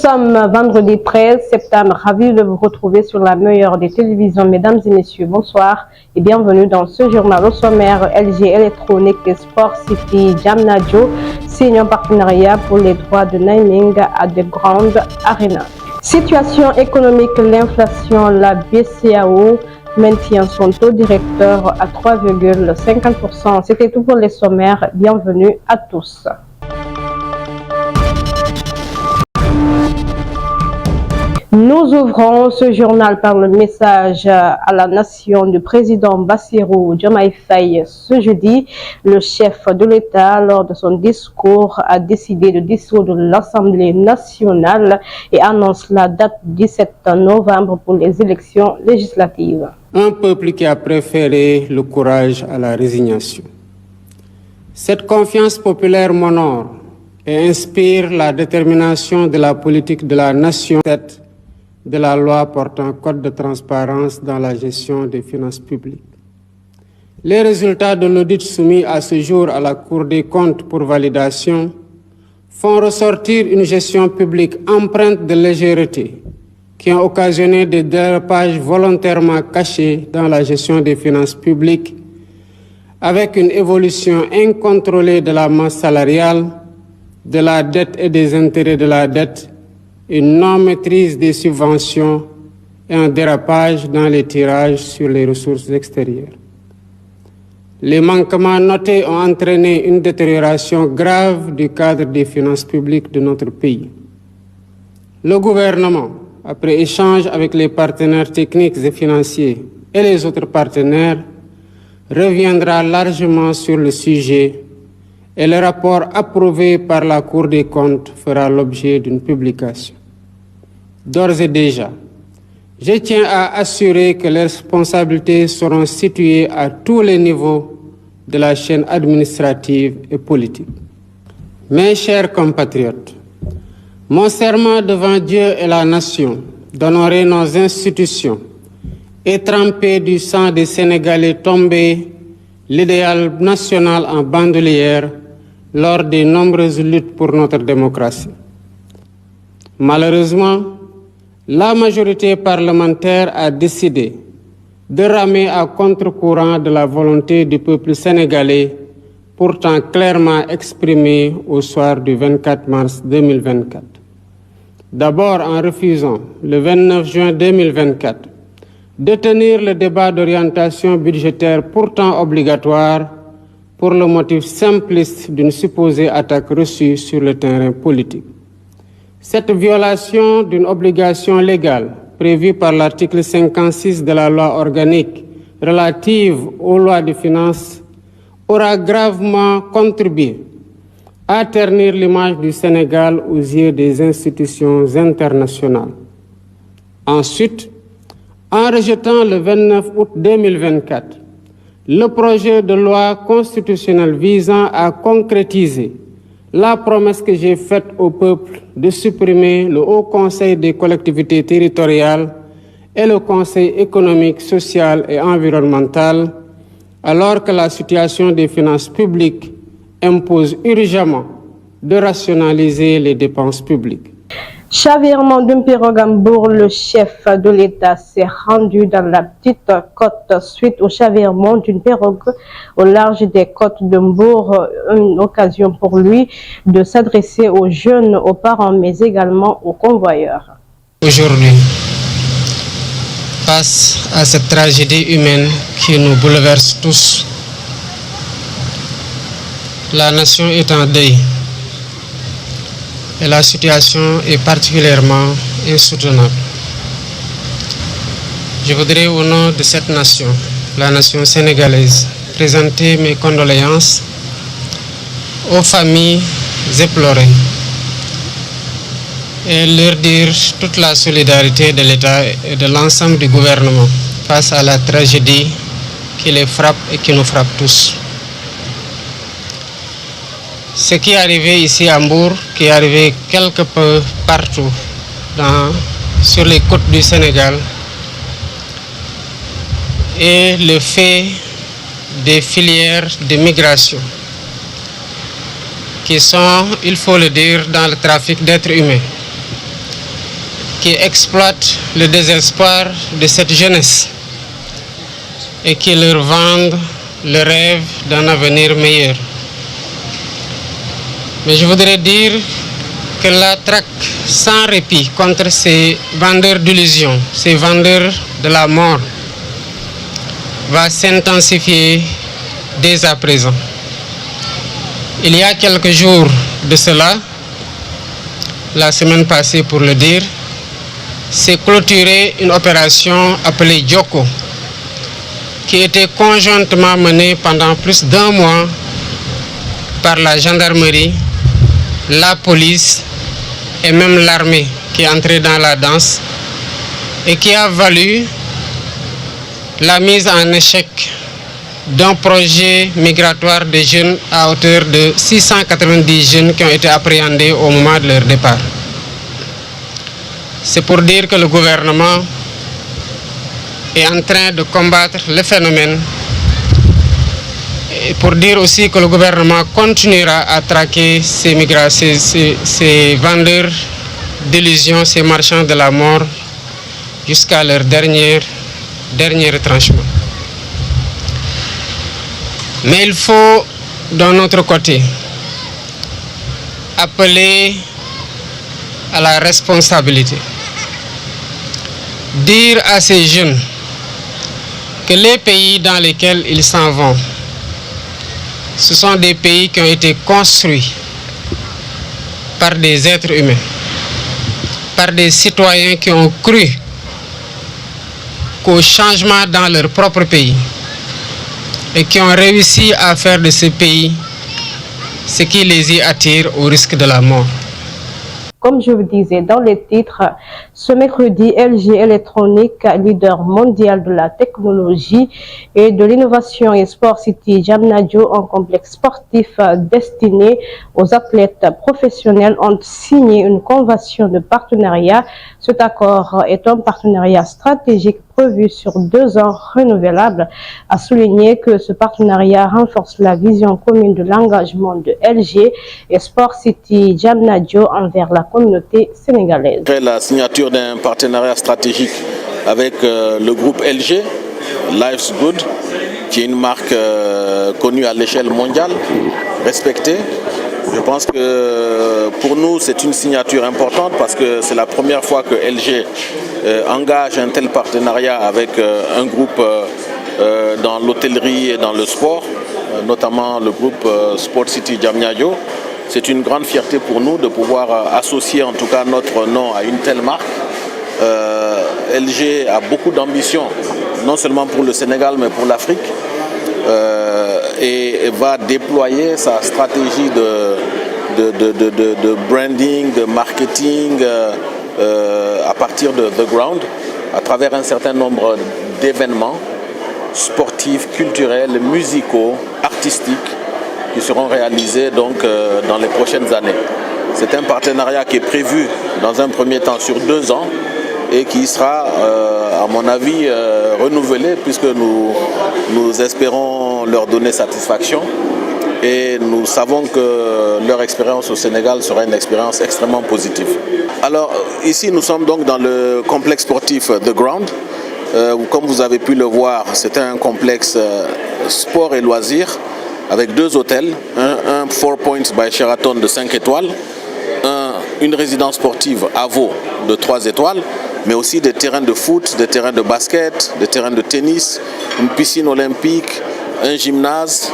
sommes vendredi 13 septembre, ravi de vous retrouver sur la meilleure des télévisions. Mesdames et messieurs, bonsoir et bienvenue dans ce journal. Au sommaire, LG Electronic et Sport City Jamnajo signent un partenariat pour les droits de naming à de grandes arénas. Situation économique, l'inflation, la BCEAO maintient son taux directeur à 3,50%. C'était tout pour les sommaires. Bienvenue à tous. Nous ouvrons ce journal par le message à la nation du président Bassirou Diomaye Faye. Ce jeudi, le chef de l'État, lors de son discours, a décidé de dissoudre l'Assemblée nationale et annonce la date du 17 novembre pour les élections législatives. Un peuple qui a préféré le courage à la résignation. Cette confiance populaire m'honore et inspire la détermination de la politique de la nation de la loi portant code de transparence dans la gestion des finances publiques. Les résultats de l'audit soumis à ce jour à la Cour des comptes pour validation font ressortir une gestion publique empreinte de légèreté qui ont occasionné des dérapages volontairement cachés dans la gestion des finances publiques avec une évolution incontrôlée de la masse salariale, de la dette et des intérêts de la dette, une non-maîtrise des subventions et un dérapage dans les tirages sur les ressources extérieures. Les manquements notés ont entraîné une détérioration grave du cadre des finances publiques de notre pays. Le gouvernement, après échange avec les partenaires techniques et financiers et les autres partenaires, reviendra largement sur le sujet et le rapport approuvé par la Cour des comptes fera l'objet d'une publication. D'ores et déjà, je tiens à assurer que les responsabilités seront situées à tous les niveaux de la chaîne administrative et politique. Mes chers compatriotes, mon serment devant Dieu et la nation d'honorer nos institutions et tremper du sang des Sénégalais tombés l'idéal national en bandoulière lors des nombreuses luttes pour notre démocratie. Malheureusement, la majorité parlementaire a décidé de ramer à contre-courant de la volonté du peuple sénégalais, pourtant clairement exprimée au soir du 24 mars 2024. D'abord en refusant, le 29 juin 2024, de tenir le débat d'orientation budgétaire pourtant obligatoire pour le motif simpliste d'une supposée attaque reçue sur le terrain politique. Cette violation d'une obligation légale prévue par l'article 56 de la loi organique relative aux lois de finances aura gravement contribué à ternir l'image du Sénégal aux yeux des institutions internationales. Ensuite, en rejetant le 29 août 2024, le projet de loi constitutionnelle visant à concrétiser la promesse que j'ai faite au peuple de supprimer le Haut Conseil des collectivités territoriales et le Conseil économique, social et environnemental, alors que la situation des finances publiques impose urgemment de rationaliser les dépenses publiques. Chavirement d'une pirogue à Mbour, le chef de l'État s'est rendu dans la petite côte suite au chavirement d'une pirogue au large des côtes de Mbour, une occasion pour lui de s'adresser aux jeunes, aux parents, mais également aux convoyeurs. Aujourd'hui, face à cette tragédie humaine qui nous bouleverse tous, la nation est en deuil. Et la situation est particulièrement insoutenable. Je voudrais au nom de cette nation, la nation sénégalaise, présenter mes condoléances aux familles éplorées et leur dire toute la solidarité de l'État et de l'ensemble du gouvernement face à la tragédie qui les frappe et qui nous frappe tous. Ce qui est arrivé ici à Mbour, qui est arrivé quelque peu partout sur les côtes du Sénégal, est le fait des filières de migration qui sont, il faut le dire, dans le trafic d'êtres humains. qui exploitent le désespoir de cette jeunesse et qui leur vendent le rêve d'un avenir meilleur. Mais je voudrais dire que la traque sans répit contre ces vendeurs d'illusions, ces vendeurs de la mort, va s'intensifier dès à présent. Il y a quelques jours de cela, la semaine passée pour le dire, s'est clôturée une opération appelée Djoko, qui était conjointement menée pendant plus d'1 mois par la gendarmerie, la police et même l'armée qui est entrée dans la danse et qui a valu la mise en échec d'un projet migratoire de jeunes à hauteur de 690 jeunes qui ont été appréhendés au moment de leur départ. C'est pour dire que le gouvernement est en train de combattre le phénomène et pour dire aussi que le gouvernement continuera à traquer ces vendeurs d'illusions, ces marchands de la mort jusqu'à leur dernier retranchement. Mais il faut, d'un autre côté, appeler à la responsabilité. Dire à ces jeunes que les pays dans lesquels ils s'en vont, ce sont des pays qui ont été construits par des êtres humains, par des citoyens qui ont cru qu'au changement dans leur propre pays et qui ont réussi à faire de ce pays ce qui les y attire au risque de la mort. Comme je vous disais dans les titres, ce mercredi, LG Electronics, leader mondial de la technologie et de l'innovation et Sport City Diamniadio, un complexe sportif destiné aux athlètes professionnels, ont signé une convention de partenariat. Cet accord est un partenariat stratégique prévu sur 2 ans renouvelables. À souligner que ce partenariat renforce la vision commune de l'engagement de LG et Sport City Diamniadio envers la communauté sénégalaise. La signature d'un partenariat stratégique avec le groupe LG, Life's Good, qui est une marque connue à l'échelle mondiale, respectée. Je pense que pour nous, c'est une signature importante parce que c'est la première fois que LG engage un tel partenariat avec un groupe dans l'hôtellerie et dans le sport, notamment le groupe Sport City Diamniadio. C'est une grande fierté pour nous de pouvoir associer en tout cas notre nom à une telle marque. LG a beaucoup d'ambition, non seulement pour le Sénégal mais pour l'Afrique. Et va déployer sa stratégie de branding, de marketing à partir de The Ground, à travers un certain nombre d'événements sportifs, culturels, musicaux, artistiques qui seront réalisés donc dans les prochaines années. C'est un partenariat qui est prévu dans un premier temps sur 2 ans et qui sera, à mon avis, renouvelé puisque nous espérons leur donner satisfaction et nous savons que leur expérience au Sénégal sera une expérience extrêmement positive. Alors ici nous sommes donc dans le complexe sportif The Ground. Comme vous avez pu le voir, c'est un complexe sport et loisirs avec 2 hôtels, un 4 Points by Sheraton de 5 étoiles, une résidence sportive AVO de 3 étoiles, mais aussi des terrains de foot, des terrains de basket, des terrains de tennis, une piscine olympique, un gymnase,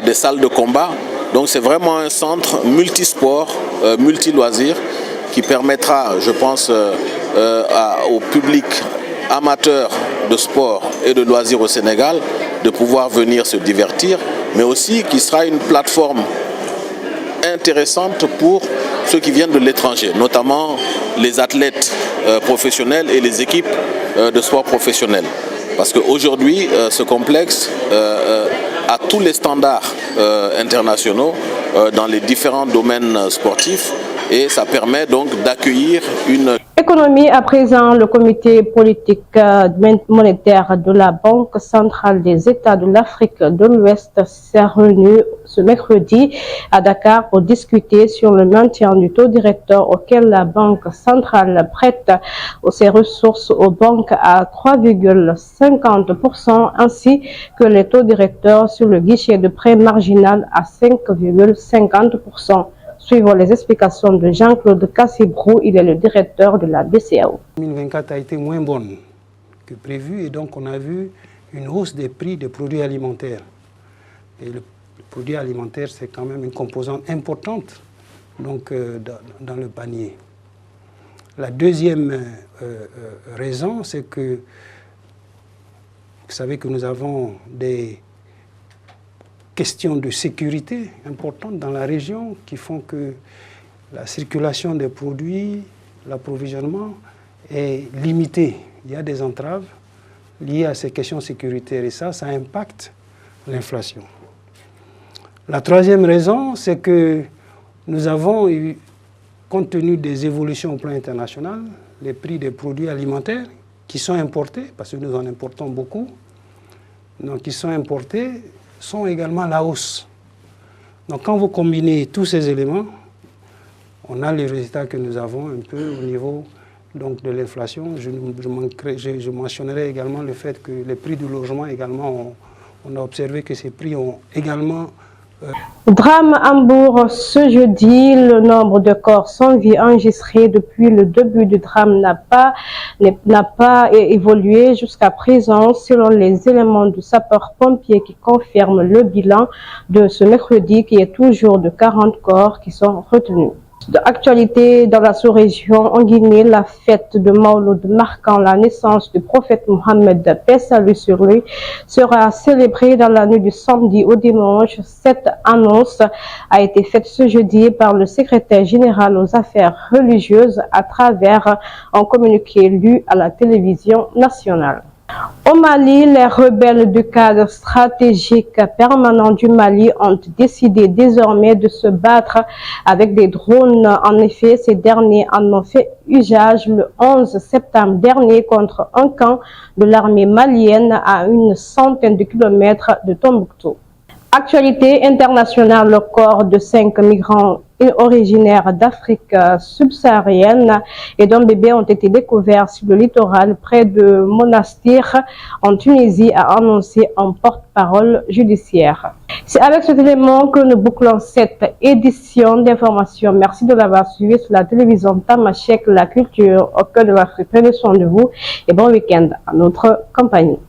des salles de combat. Donc c'est vraiment un centre multisport, multi-loisirs qui permettra, je pense, au public amateur de sport et de loisirs au Sénégal de pouvoir venir se divertir, mais aussi qui sera une plateforme intéressante pour ceux qui viennent de l'étranger, notamment les athlètes professionnels et les équipes de sport professionnels. Parce qu'aujourd'hui, ce complexe a tous les standards internationaux dans les différents domaines sportifs et ça permet donc d'accueillir une... Économie, à présent, le comité politique monétaire de la Banque centrale des États de l'Afrique de l'Ouest s'est réuni ce mercredi à Dakar pour discuter sur le maintien du taux directeur auquel la Banque centrale prête ses ressources aux banques à 3,50% ainsi que les taux directeurs sur le guichet de prêt marginal à 5,50%. Suivant les explications de Jean-Claude Cassibrou, il est le directeur de la BCEAO. 2024 a été moins bonne que prévu et donc on a vu une hausse des prix des produits alimentaires. Et le produit alimentaire, c'est quand même une composante importante donc, dans le panier. La deuxième raison, c'est que vous savez que nous avons des questions de sécurité importantes dans la région qui font que la circulation des produits, l'approvisionnement est limité. Il y a des entraves liées à ces questions sécuritaires et ça impacte l'inflation. La troisième raison, c'est que nous avons eu, compte tenu des évolutions au plan international, les prix des produits alimentaires qui sont importés, parce que nous en importons beaucoup, donc qui sont importés, sont également à la hausse. Donc quand vous combinez tous ces éléments, on a les résultats que nous avons un peu au niveau donc, de l'inflation. Je mentionnerai également le fait que les prix du logement également, on a observé que ces prix ont également... Drame à Mbour ce jeudi, le nombre de corps sans vie enregistrés depuis le début du drame n'a pas évolué jusqu'à présent selon les éléments du sapeur-pompier qui confirment le bilan de ce mercredi qui est toujours de 40 corps qui sont retenus. D'actualité dans la sous-région en Guinée, la fête de Mawlud marquant la naissance du prophète Mohammed, paix salut sur lui, sera célébrée dans la nuit du samedi au dimanche. Cette annonce a été faite ce jeudi par le secrétaire général aux affaires religieuses à travers un communiqué lu à la télévision nationale. Au Mali, les rebelles du cadre stratégique permanent du Mali ont décidé désormais de se battre avec des drones. En effet, ces derniers en ont fait usage le 11 septembre dernier contre un camp de l'armée malienne à une centaine de kilomètres de Tombouctou. Actualité internationale, le corps de 5 migrants originaires d'Afrique subsaharienne et d'un bébé ont été découverts sur le littoral près de Monastir en Tunisie, a annoncé un porte-parole judiciaire. C'est avec cet élément que nous bouclons cette édition d'information. Merci de l'avoir suivi sur la télévision Tamashek, la culture au cœur de l'Afrique. Prenez soin de vous et bon week-end à notre compagnie.